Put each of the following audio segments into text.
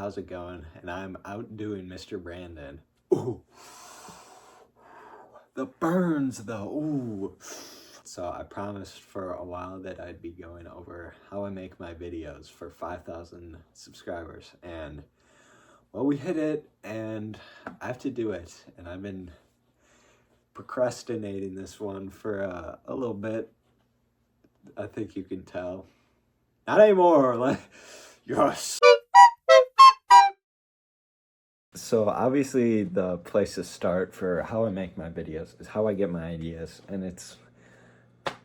how's it going? And I'm outdoing Mr. Brandon. Ooh, the burns though, ooh. So I promised for a while that I'd be going over how I make my videos for 5,000 subscribers. And well, we hit it and I have to do it. And I've been procrastinating this one for a little bit. I think you can tell. Not anymore, like, yes. So obviously the place to start for how I make my videos is how I get my ideas, and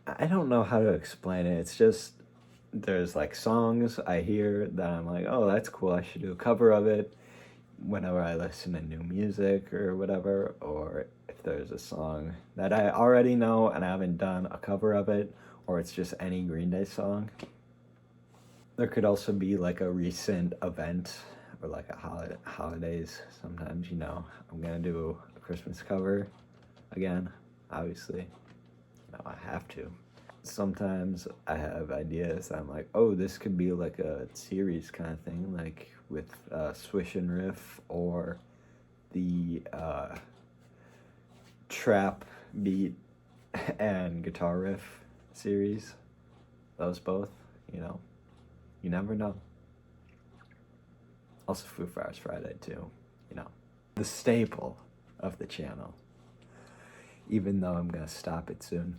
I don't know how to explain it. It's just, there's like songs I hear that I'm like, oh, that's cool, I should do a cover of it whenever I listen to new music or whatever, or if there's a song that I already know and I haven't done a cover of it, or it's just any Green Day song. There could also be like a recent event or like a holidays. Sometimes, you know, I'm gonna do a Christmas cover again, obviously. No, I have to. Sometimes I have ideas. I'm like, oh, this could be like a series kind of thing, like with Swish and Riff, or the trap beat and guitar riff series. Those both, you know. You never know. Also Foo Fighters Friday too, you know. The staple of the channel. Even though I'm gonna stop it soon.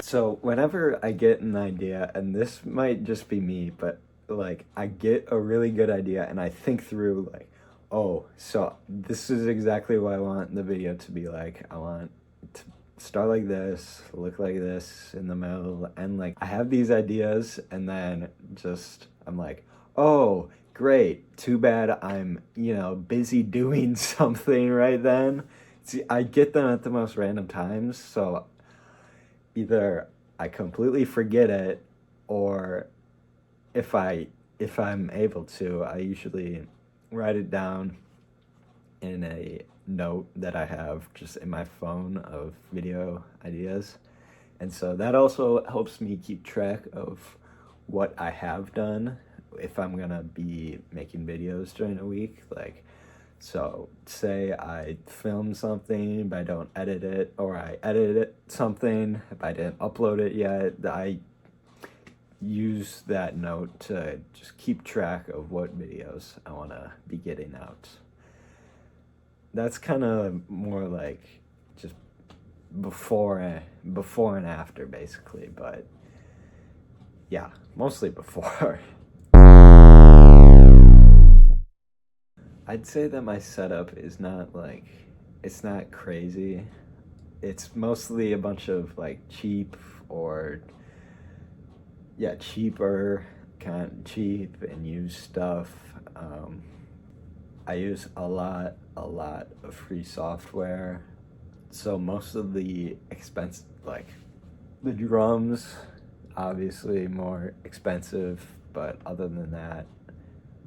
So whenever I get an idea, and this might just be me, but like I get a really good idea and I think through like, oh, so this is exactly what I want the video to be like. I want to start like this, look like this in the middle, and like I have these ideas and then just I'm like, oh, great, too bad I'm, you know, busy doing something right then. See, I get them at the most random times, so either I completely forget it, or if I'm able to, I usually write it down in a note that I have just in my phone of video ideas. And so that also helps me keep track of what I have done if I'm gonna be making videos during the week. Like, so say I film something but I don't edit it, or I edited something but I didn't upload it yet, I use that note to just keep track of what videos I want to be getting out. That's kind of more like just before and after basically, but yeah, mostly before. I'd say that my setup is not like, it's not crazy. It's mostly a bunch of like cheap or, yeah, cheaper, kind of cheap and used stuff. I use a lot of free software. So most of the expense, like the drums, obviously more expensive, but other than that,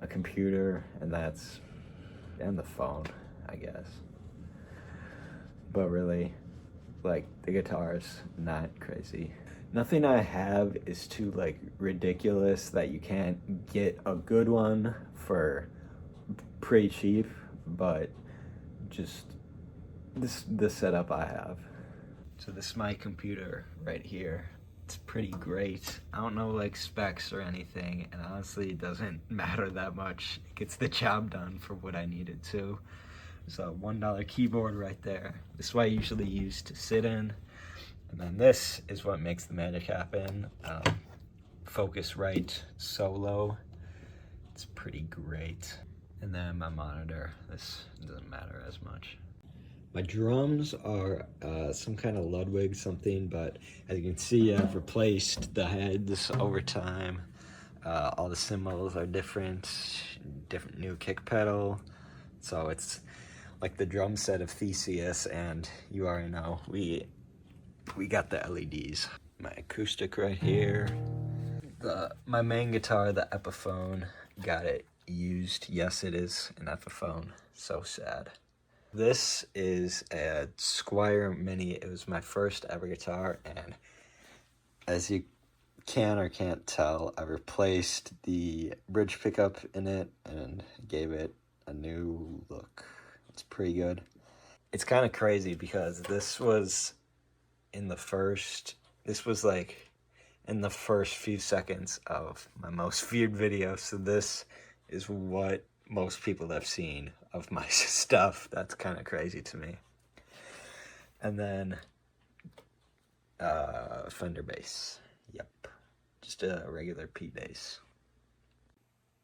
a computer, and the phone, I guess. But really, like, the guitar's not crazy. Nothing I have is too like ridiculous that you can't get a good one for pretty cheap, but just the setup I have. So this is my computer right here. It's pretty great. I don't know like specs or anything, and honestly it doesn't matter that much. It gets the job done for what I need it to. There's a $1 keyboard right there. This is what I usually use to sit in. And then this is what makes the magic happen. Focusrite Solo. It's pretty great. And then my monitor. This doesn't matter as much. My drums are some kind of Ludwig something, but as you can see, I've replaced the heads over time. All the cymbals are different new kick pedal. So it's like the drum set of Theseus, and you already know, we got the LEDs. My acoustic right here. My main guitar, the Epiphone, got it used. Yes, it is an Epiphone. So sad. This is a Squire Mini. It was my first ever guitar, and as you can or can't tell, I replaced the bridge pickup in it and gave it a new look. It's pretty good. It's kind of crazy because this was like in the first few seconds of my most viewed video. So this is what most people have seen of my stuff. That's kind of crazy to me. And then Fender bass. Yep. Just a regular P bass.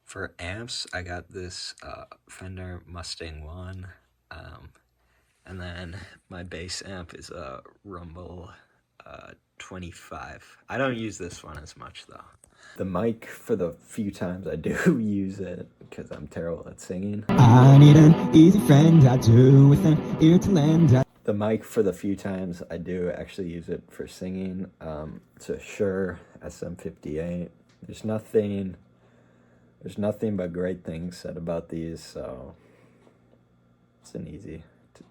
For amps, I got this Fender Mustang 1. And then my bass amp is a Rumble 25. I don't use this one as much though. The mic, for the few times I do use it, because I'm terrible at singing. I need an easy friend, I do, with an ear to lend. The mic, for the few times I do actually use it for singing, it's a Shure SM58. There's nothing but great things said about these, so it's an easy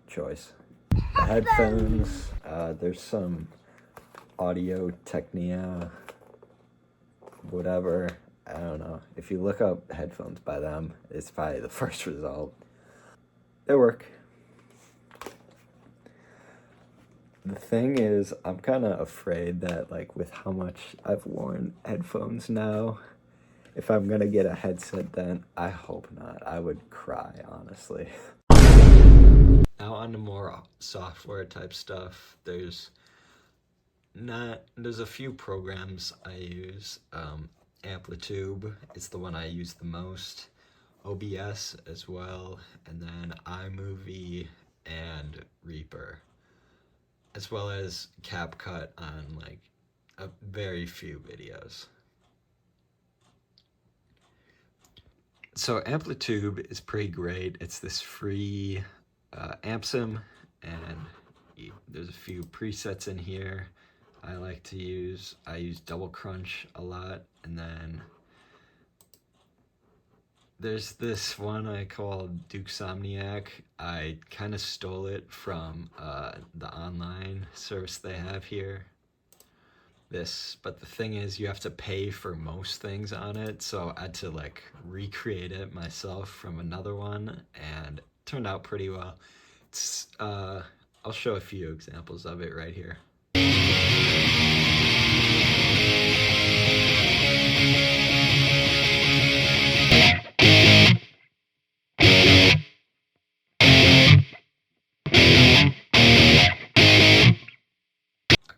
choice. The headphones, there's some Audio Technica, whatever, I don't know. If you look up headphones by them, it's probably the first result. They work. The thing is, I'm kind of afraid that, like, with how much I've worn headphones now, if I'm gonna get a headset then, I hope not. I would cry, honestly. Now on to more software type stuff. There's a few programs I use. Amplitude is the one I use the most. OBS as well, and then iMovie and Reaper, as well as CapCut on like a very few videos. So Amplitude is pretty great. It's this free amp sim, and there's a few presets in here I like to use. I use Double Crunch a lot, and then there's this one I call Dukesomniac. I kind of stole it from the online service they have here. But the thing is, you have to pay for most things on it, so I had to like recreate it myself from another one, and it turned out pretty well. It's I'll show a few examples of it right here.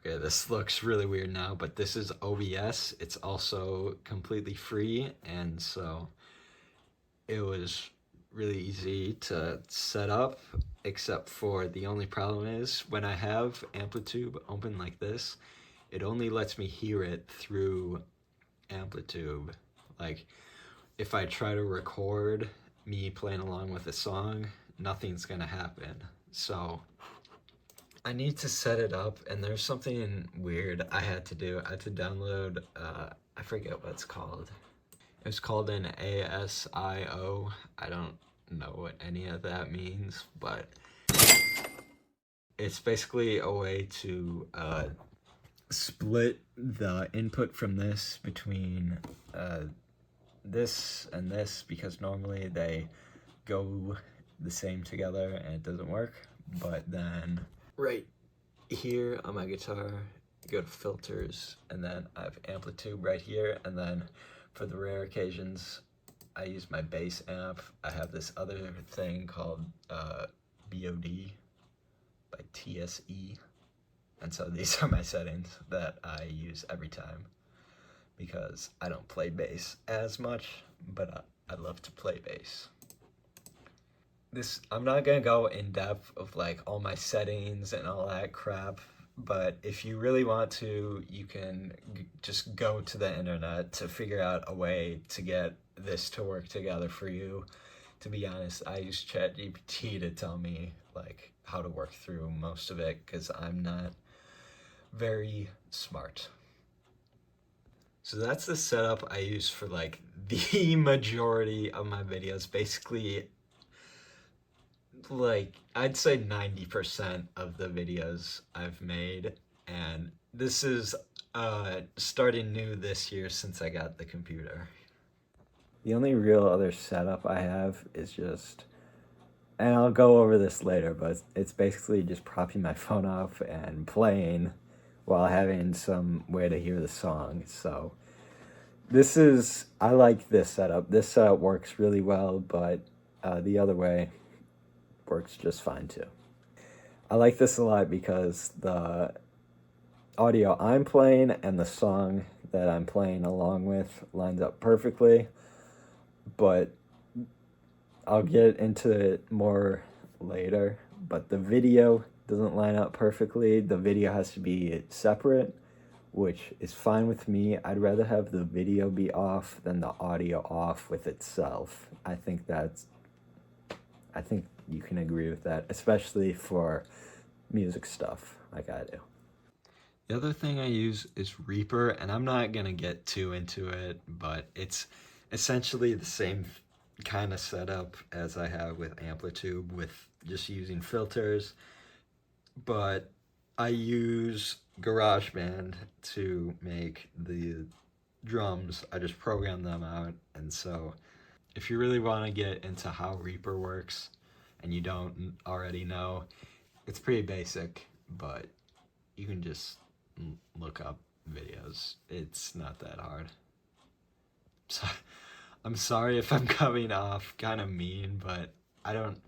Okay, this looks really weird now, but this is OBS. It's also completely free, and so it was really easy to set up, except for the only problem is when I have Amplitude open like this, it only lets me hear it through Amplitude. Like, if I try to record me playing along with a song, nothing's gonna happen. So I need to set it up, and there's something weird I had to do. I had to download, I forget what it's called. It was called an ASIO. I don't know what any of that means, but it's basically a way to split the input from this between this and this, because normally they go the same together and it doesn't work. But then right here on my guitar, you go to filters, and then I have Amplitude right here, and then for the rare occasions I use my bass amp. I have this other thing called BOD by TSE, and so these are my settings that I use every time, because I don't play bass as much, but I love to play bass. I'm not gonna go in depth of like all my settings and all that crap, but if you really want to, you can just go to the internet to figure out a way to get this to work together for you. To be honest, I use ChatGPT to tell me like how to work through most of it, because I'm not very smart. So that's the setup I use for like the majority of my videos. Basically, like I'd say 90% of the videos I've made, and this is Starting new this year since I got the computer. The only real other setup I have is just, and I'll go over this later, but it's basically just propping my phone up and playing while having some way to hear the song. So I like this setup. This setup works really well, but the other way works just fine too. I like this a lot because the audio I'm playing and the song that I'm playing along with lines up perfectly, but I'll get into it more later. But the video doesn't line up perfectly. The video has to be separate, which is fine with me. I'd rather have the video be off than the audio off with itself. I think you can agree with that, especially for music stuff like I do. The other thing I use is Reaper, and I'm not gonna get too into it, but it's essentially the same kind of setup as I have with Amplitude, with just using filters, but I use GarageBand to make the drums. I just program them out, and so if you really want to get into how Reaper works and you don't already know, it's pretty basic, but you can just look up videos. It's not that hard. So, I'm sorry if I'm coming off kind of mean, but I don't.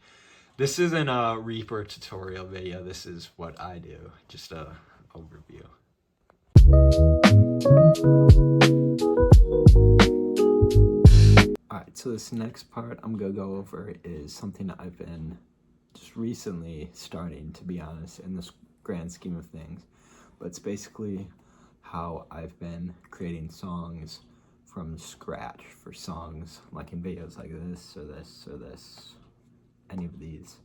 This isn't a Reaper tutorial video. This is what I do. Just a overview. Alright, so this next part I'm gonna go over is something that I've been just recently starting, to be honest, in this grand scheme of things. But it's basically how I've been creating songs from scratch for songs, like in videos like this, or this, or this, any of these.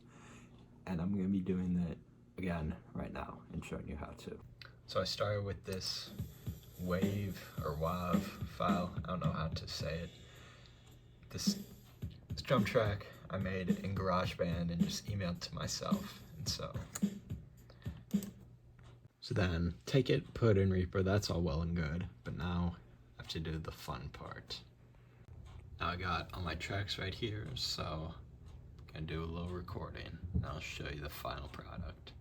And I'm gonna be doing that again right now and showing you how to. So I started with this wave or WAV file. I don't know how to say it. This drum track I made in GarageBand and just emailed to myself. And so then take it, put in Reaper. That's all well and good. But now I have to do the fun part. Now I got all my tracks right here, so I'm gonna do a little recording and I'll show you the final product.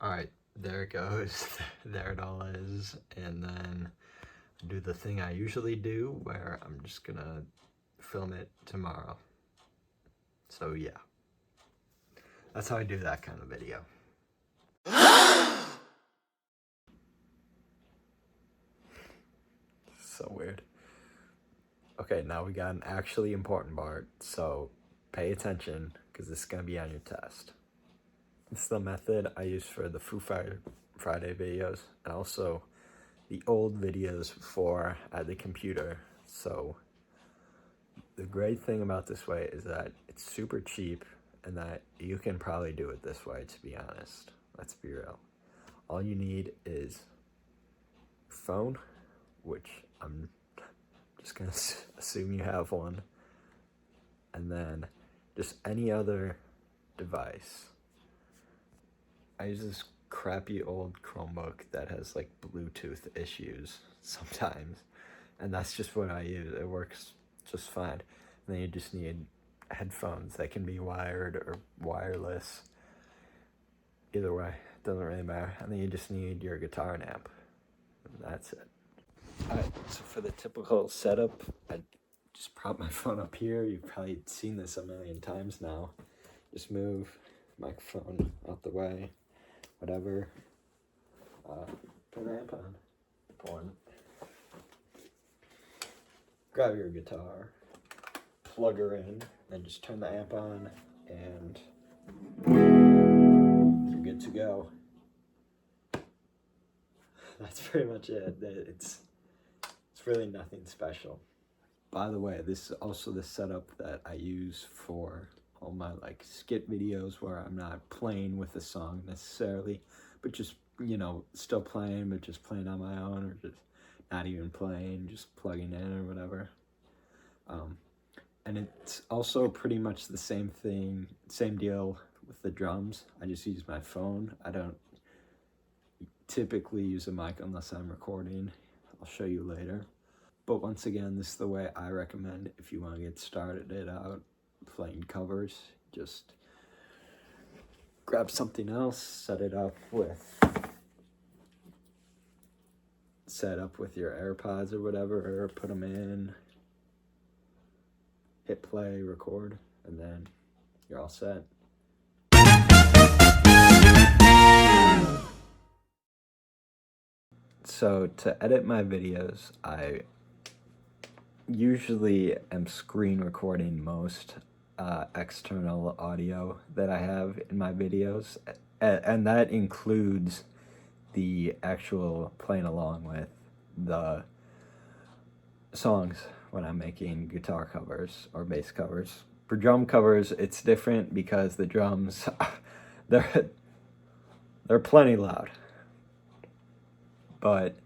Alright, there it goes. There it all is. And then do the thing I usually do where I'm just gonna film it tomorrow. So yeah, that's how I do that kind of video. So weird. Okay, now we got an actually important part, so pay attention because this is gonna be on your test. It's the method I use for the Foo Fighter Friday videos and also the old videos before I had the computer. So the great thing about this way is that it's super cheap and that you can probably do it this way, to be honest. Let's be real. All you need is your phone, which I'm just gonna assume you have one, and then just any other device. I use this crappy old Chromebook that has like Bluetooth issues sometimes, and that's just what I use. It works just fine. And then you just need headphones that can be wired or wireless. Either way, doesn't really matter. And then you just need your guitar and amp, and that's it. Alright, so for the typical setup, I just prop my phone up here. You've probably seen this a million times now. Just move the microphone out the way, whatever. Put an amp on. Important. Grab your guitar, plug her in, then just turn the amp on, and you're good to go. That's pretty much it. It's really nothing special. By the way, this is also the setup that I use for all my like skit videos where I'm not playing with the song necessarily, but just, you know, still playing, but just playing on my own, or just not even playing, just plugging in or whatever. And it's also pretty much the same thing, same deal with the drums. I just use my phone. I don't typically use a mic unless I'm recording. I'll show you later. But once again, this is the way I recommend if you want to get started out playing covers. Just grab something else, set up with your AirPods or whatever, or put them in, hit play, record, and then you're all set. So to edit my videos, I usually am screen recording most external audio that I have in my videos, and that includes the actual playing along with the songs when I'm making guitar covers or bass covers. For drum covers, it's different because the drums, they're plenty loud, but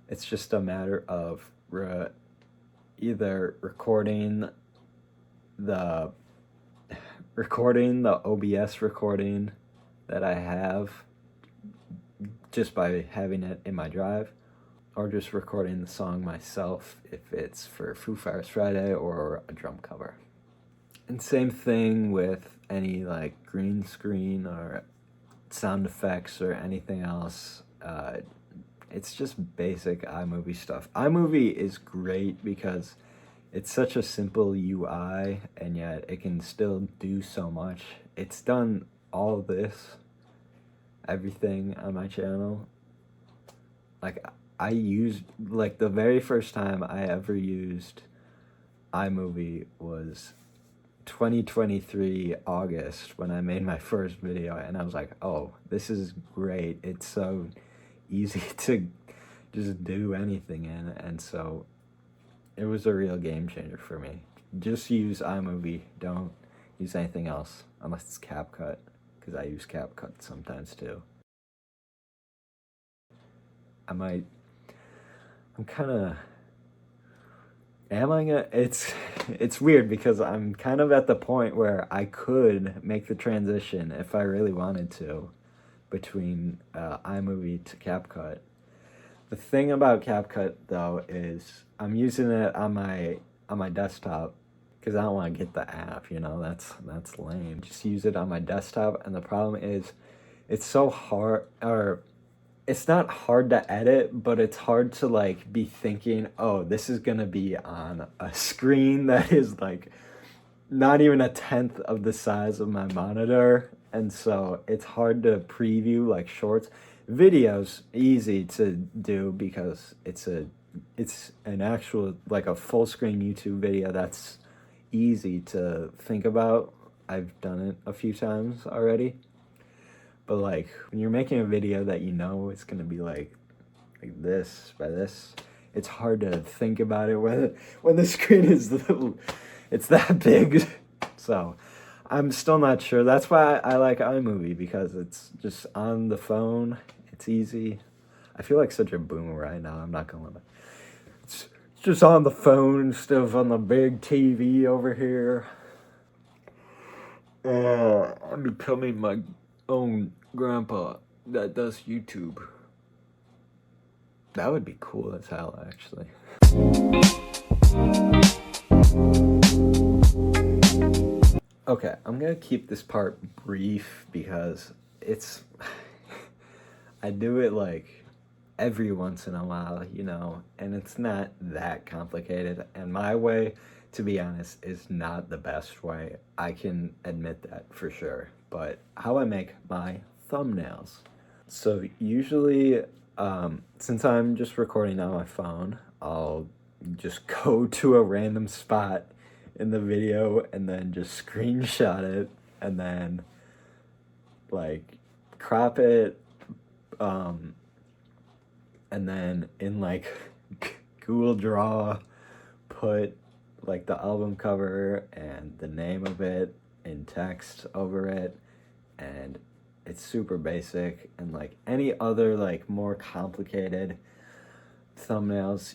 it's just a matter of either recording the OBS recording that I have just by having it in my drive, or just recording the song myself if it's for Foo Fighters Friday or a drum cover. And same thing with any like green screen or sound effects or anything else. It's just basic iMovie stuff. iMovie is great because it's such a simple UI, and yet it can still do so much. It's done all this, everything on my channel. Like, I used, like, the very first time I ever used iMovie was 2023 August when I made my first video, and I was like, oh, this is great. It's so easy to just do anything in, and so it was a real game changer for me. Just use iMovie, don't use anything else unless it's CapCut, because I use CapCut sometimes too. It's weird because I'm kind of at the point where I could make the transition if I really wanted to between iMovie to CapCut. The thing about CapCut though is I'm using it on my desktop because I don't want to get the app, you know, that's lame. Just use it on my desktop, and the problem is it's so hard, or it's not hard to edit, but it's hard to like be thinking, oh, this is gonna be on a screen that is like not even 1/10 of the size of my monitor, and so it's hard to preview like shorts. Videos easy to do because it's an actual, like, a full screen YouTube video. That's easy to think about. I've done it a few times already. But like when you're making a video that you know it's gonna be like this by this, it's hard to think about it when the screen is it's that big. So I'm still not sure. That's why I like iMovie, because it's just on the phone. It's easy. I feel like such a boomer right now. I'm not gonna lie. It's just on the phone instead of on the big TV over here. I'm becoming my own grandpa that does YouTube. That would be cool as hell, actually. Okay, I'm gonna keep this part brief because it's I do it like every once in a while, you know, and it's not that complicated, and my way, to be honest, is not the best way. I can admit that for sure. But how I make my thumbnails. So usually, since I'm just recording on my phone, I'll just go to a random spot in the video and then just screenshot it and then like crop it, and then in like Google Draw put like the album cover and the name of it in text over it, and it's super basic. And like any other like more complicated thumbnails,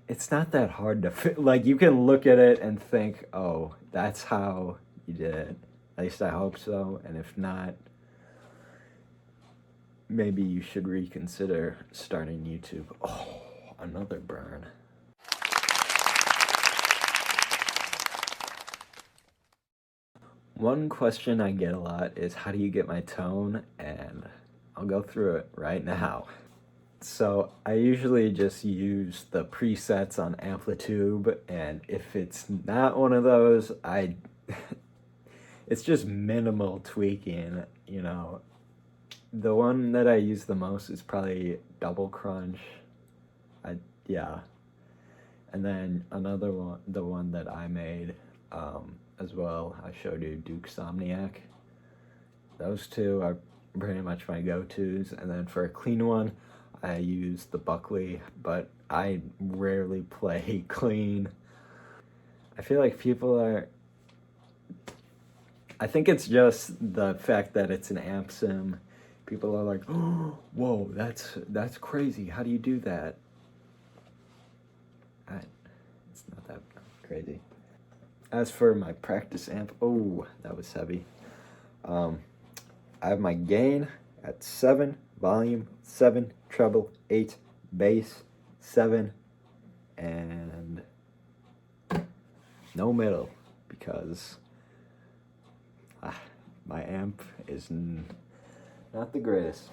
it's not that hard to like, you can look at it and think, oh, that's how you did it. At least I hope so. And if not, maybe you should reconsider starting YouTube. Oh, another burn. One question I get a lot is, how do you get my tone? And I'll go through it right now. So I usually just use the presets on Amplitude, and if it's not one of those, it's just minimal tweaking, you know. The one that I use the most is probably Double Crunch. Yeah. And then another one, the one that I made as well, I showed you, Duke Somniac. Those two are pretty much my go-tos. And then for a clean one, I use the Buckley, but I rarely play clean. I feel like people are... I think it's just the fact that it's an amp sim. People are like, oh, whoa, that's crazy. How do you do that? It's not that crazy. As for my practice amp, oh, that was heavy. I have my gain at 7, volume 7, treble 8, bass 7, and no middle, because my amp is not the greatest,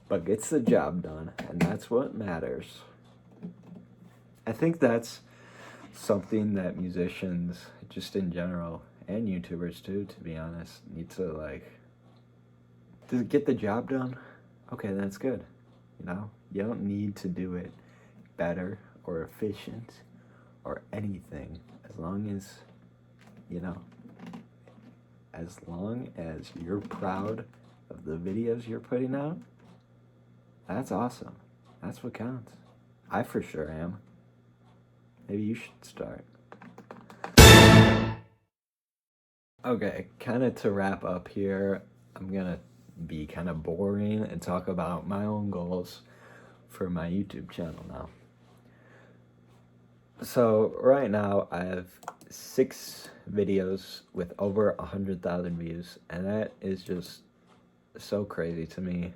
but gets the job done, and that's what matters. I think that's something that musicians, just in general, and YouTubers too, to be honest, need to, like, does it get the job done? Okay, that's good. You know, you don't need to do it better or efficient or anything, as long as, you know, as long as you're proud of the videos you're putting out, that's awesome. That's what counts. I for sure am. Maybe you should start. Okay, kind of to wrap up here, I'm gonna be kind of boring and talk about my own goals for my YouTube channel now. So right now I have 6 videos with over 100,000 views, and that is just so crazy to me.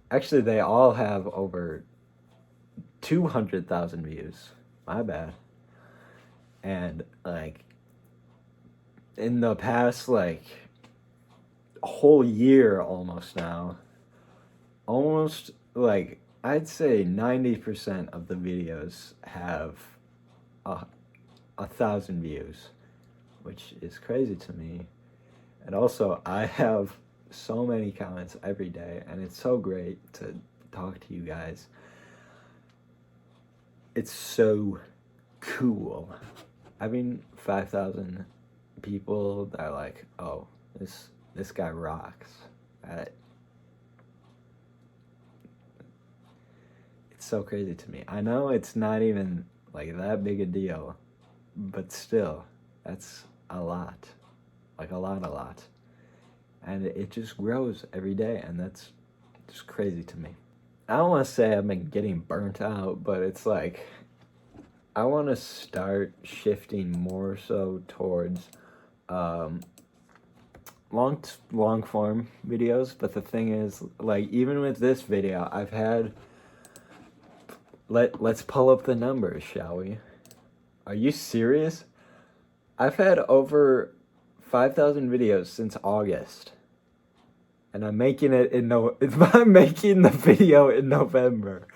Actually, they all have over 200,000 views. My bad. And like in the past, like, whole year almost now, almost, like, I'd say 90% of the videos have 1,000 views, which is crazy to me. And also, I have so many comments every day, and it's so great to talk to you guys. It's so cool. Having 5,000 people that are like, oh, this guy rocks. It's so crazy to me. I know it's not even like that big a deal, but still, that's a lot. Like a lot. And it just grows every day, and that's just crazy to me. I don't want to say I've been getting burnt out, but it's like, I want to start shifting more so towards long form videos. But the thing is, like, even with this video, I've had, let's pull up the numbers, shall we? Are you serious? I've had over 5,000 videos since August, and I'm making it in I'm making the video in November.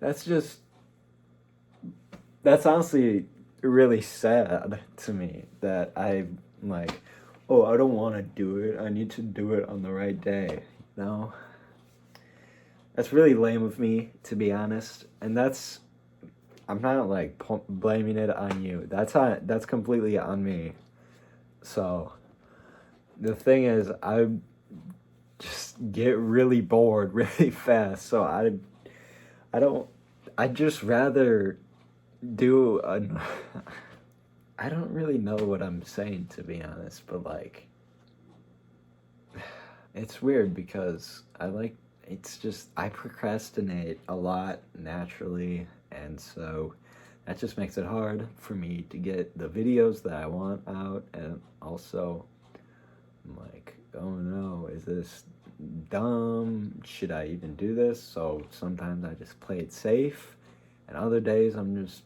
That's honestly really sad to me, that I'm like, oh, I don't want to do it. I need to do it on the right day. No, that's really lame of me, to be honest. And I'm not like blaming it on you. That's completely on me. So the thing is, I just get really bored really fast. So I'd just rather do I don't really know what I'm saying, to be honest, but like, it's weird because it's just, I procrastinate a lot naturally, and so that just makes it hard for me to get the videos that I want out. And also, I'm like, oh no, is this dumb? Should I even do this? So sometimes I just play it safe, and other days I'm just,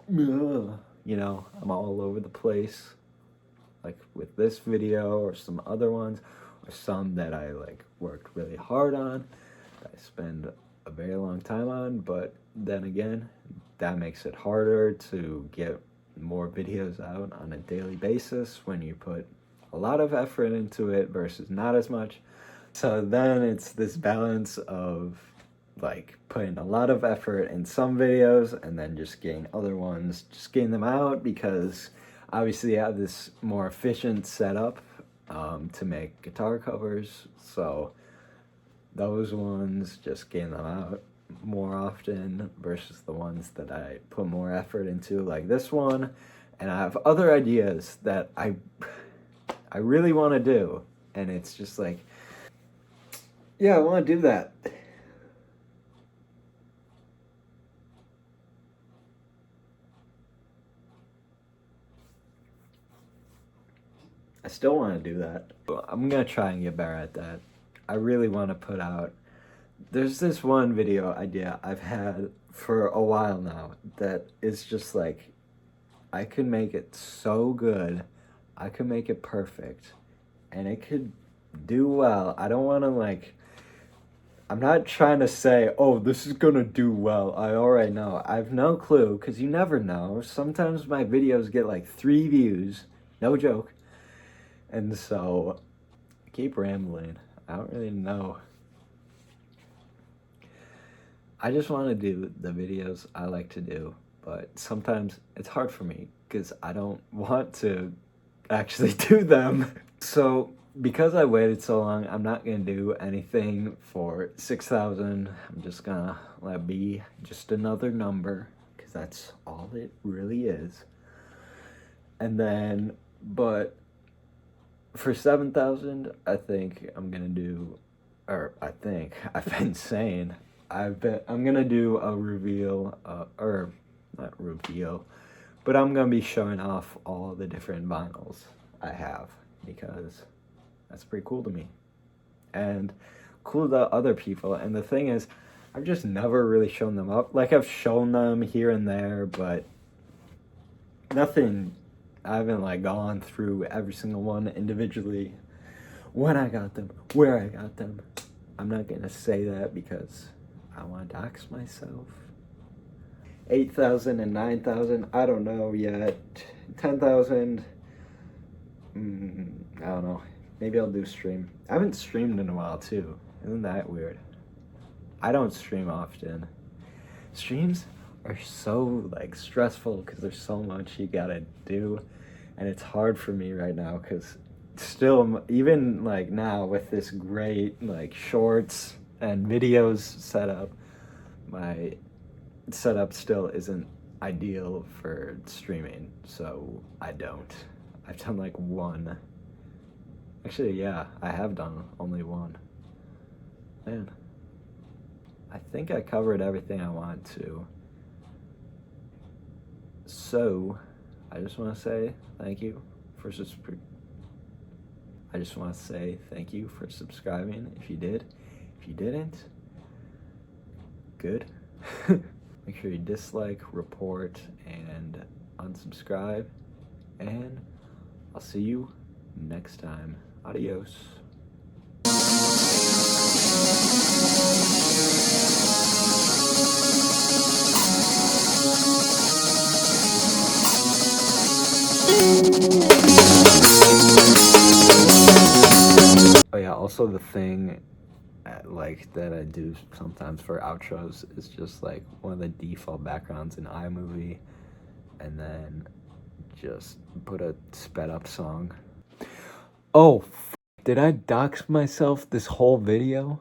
ugh, you know, I'm all over the place, like with this video or some other ones, or some that I like worked really hard on, that I spend a very long time on. But then again, that makes it harder to get more videos out on a daily basis when you put a lot of effort into it versus not as much. So then it's this balance of like putting a lot of effort in some videos and then just getting other ones, just getting them out, because obviously I have this more efficient setup to make guitar covers. So those ones, just getting them out more often versus the ones that I put more effort into, like this one. And I have other ideas that I really want to do, and it's just like, yeah, I want to do that. I still want to do that. I'm gonna try and get better at that. I really want to put out, there's this one video idea I've had for a while now that is just like, I could make it so good, I could make it perfect, and it could do well. I don't want to like, I'm not trying to say, oh, this is gonna do well. I already know. I have no clue, because you never know. Sometimes my videos get like 3 views, no joke. And so, I keep rambling. I don't really know. I just want to do the videos I like to do, but sometimes it's hard for me because I don't want to actually do them. So, because I waited so long, I'm not going to do anything for 6,000. I'm just going to let it be just another number, because that's all it really is. And then, but for 7,000, I think I'm going to do, or I think, I've been saying, I'm going to do a reveal, or not reveal, but I'm going to be showing off all the different vinyls I have, because that's pretty cool to me, and cool to other people. And the thing is, I've just never really shown them up. Like, I've shown them here and there, but nothing, I haven't like gone through every single one individually, when I got them, where I got them. I'm not gonna say that because I want to dox myself. 8,000 and 9,000, I don't know yet. 10,000, I don't know. Maybe I'll do stream. I haven't streamed in a while too. Isn't that weird? I don't stream often. Streams are so like stressful because there's so much you gotta do, and it's hard for me right now because still, even like now with this great like shorts and videos setup, my setup still isn't ideal for streaming, so I don't. I've done like one. Actually, yeah, I have done only one. Man, I think I covered everything I wanted to. So, I just want to say thank you for I just want to say thank you for subscribing if you did. If you didn't, good. Make sure you dislike, report, and unsubscribe. And I'll see you next time. Adios. Oh yeah, also the thing like that I do sometimes for outros is just like one of the default backgrounds in iMovie, and then just put a sped up song. Oh, did I dox myself this whole video?